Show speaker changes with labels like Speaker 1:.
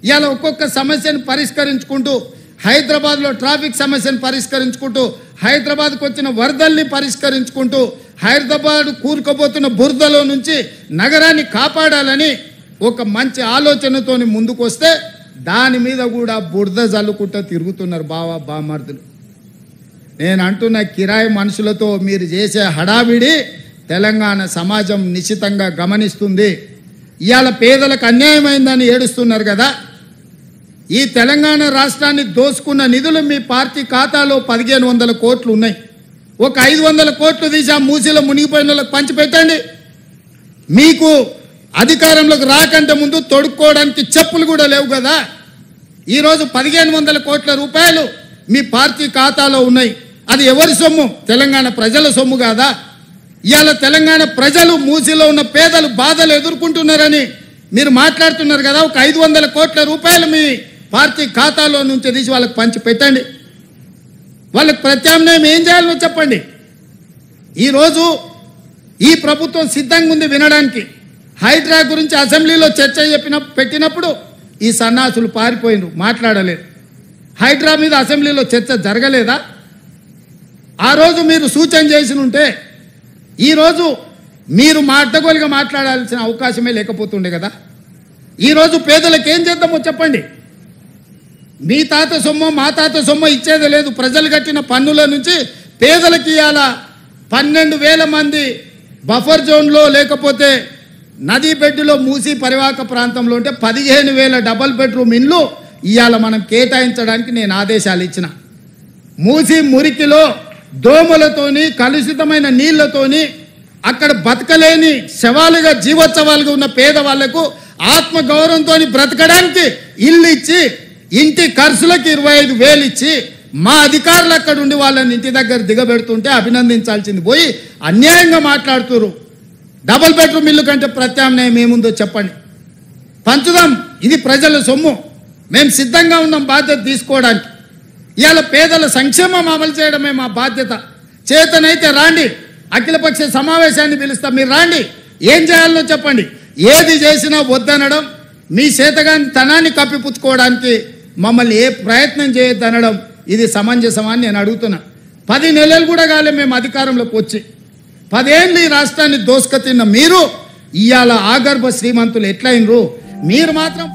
Speaker 1: ఇయాల ఒక్కొక్క సమస్యను పరిష్కరించుకుంటూ హైదరాబాద్లో ట్రాఫిక్ సమస్యను పరిష్కరించుకుంటూ హైదరాబాద్కు వచ్చిన వరదల్ని పరిష్కరించుకుంటూ హైదరాబాద్ కూరుకుపోతున్న బురదలో నుంచి నగరాన్ని కాపాడాలని ఒక మంచి ఆలోచనతోని ముందుకు వస్తే దాని మీద కూడా బురద జల్లుకుంటూ తిరుగుతున్నారు బామర్దులు. నేను అంటున్న కిరాయి మనుషులతో మీరు చేసే హడావిడి తెలంగాణ సమాజం నిశ్చితంగా గమనిస్తుంది. ఇవాళ పేదలకు అన్యాయమైందని ఏడుస్తున్నారు కదా. ఈ తెలంగాణ రాష్ట్రాన్ని దోసుకున్న నిధులు మీ పార్టీ ఖాతాలో 1500 కోట్లు ఉన్నాయి. ఒక 500 కోట్లు తీసి ఆ మూసిలో మునిగిపోయిన వాళ్ళకి పంచిపెట్టండి. మీకు అధికారంలోకి రాకంటే ముందు తొడుక్కోవడానికి చెప్పులు కూడా లేవు కదా. ఈరోజు 1500 కోట్ల రూపాయలు మీ పార్టీ ఖాతాలో ఉన్నాయి. అది ఎవరి సొమ్ము? తెలంగాణ ప్రజల సొమ్ము కాదా? ఇవాళ తెలంగాణ ప్రజలు మూసిలో ఉన్న పేదలు బాధలు ఎదుర్కొంటున్నారని మీరు మాట్లాడుతున్నారు కదా. ఒక 500 కోట్ల రూపాయలు మీ పార్టీ ఖాతాలో నుంచి తీసి వాళ్ళకి పంచి పెట్టండి. వాళ్ళకి ప్రత్యామ్నాయం ఏం చేయాలో చెప్పండి. ఈరోజు ఈ ప్రభుత్వం సిద్ధంగా ఉంది వినడానికి. హైడ్రా గురించి అసెంబ్లీలో చర్చ పెట్టినప్పుడు ఈ సన్నాసులు పారిపోయినరు, మాట్లాడలేదు. హైడ్రా మీద అసెంబ్లీలో చర్చ జరగలేదా? ఆ రోజు మీరు సూచన చేసి ఉంటే ఈరోజు మీరు అడ్డగోలుగా మాట్లాడాల్సిన అవకాశమే లేకపోతుండే కదా. ఈరోజు పేదలకు ఏం చేద్దామో చెప్పండి. మీ తాత సొమ్ము మా తాత సొమ్ము ఇచ్చేది లేదు. ప్రజలు కట్టిన పన్నుల నుంచి పేదలకు ఇవాళ 12,000 మంది బఫర్ జోన్లో లేకపోతే నదీ బెడ్డులో మూసి పరివాహక ప్రాంతంలో ఉంటే 15,000 డబల్ బెడ్రూమ్ ఇండ్లు ఇవాళ మనం కేటాయించడానికి నేను ఆదేశాలు ఇచ్చిన. మూసి మురికిలో దోమలతోని కలుషితమైన నీళ్లతోని అక్కడ బతకలేని శవాలుగా జీవోత్సవాలుగా ఉన్న పేదవాళ్లకు ఆత్మగౌరవంతో బ్రతకడానికి ఇల్లు ఇచ్చి ఇంటి ఖర్చులకు 25,000 ఇచ్చి మా అధికారులు అక్కడ ఉండి వాళ్ళని ఇంటి దగ్గర దిగబెడుతుంటే అభినందించాల్సింది పోయి అన్యాయంగా మాట్లాడుతున్నారు. డబుల్ బెడ్రూమ్ ఇల్లు కంటే ప్రత్యామ్నాయం ఏముందో చెప్పండి. పంచుదాం. ఇది ప్రజల సొమ్ము. మేము సిద్ధంగా ఉన్నాం బాధ్యత తీసుకోవడానికి. ఇవాళ పేదల సంక్షేమం అమలు చేయడమే మా బాధ్యత. చేతనైతే రాండి, అఖిలపక్ష సమావేశాన్ని పిలుస్తాం. మీరు రాండి, ఏం చేయాలో చెప్పండి. ఏది చేసినా వద్దనడం, మీ చేతగాని తనాన్ని కప్పిపుచ్చుకోవడానికి మమ్మల్ని ఏ ప్రయత్నం చేయొద్దనడం ఇది సమంజసమని నేను అడుగుతున్నా. 10 నెలలు కూడా కాలే మేము అధికారంలోకి వచ్చి. 10 ఏళ్ళు ఈ రాష్ట్రాన్ని దోసుక తిన్న మీరు ఇవాళ ఆగర్భ శ్రీమంతులు ఎట్లయినరు? మీరు మాత్రం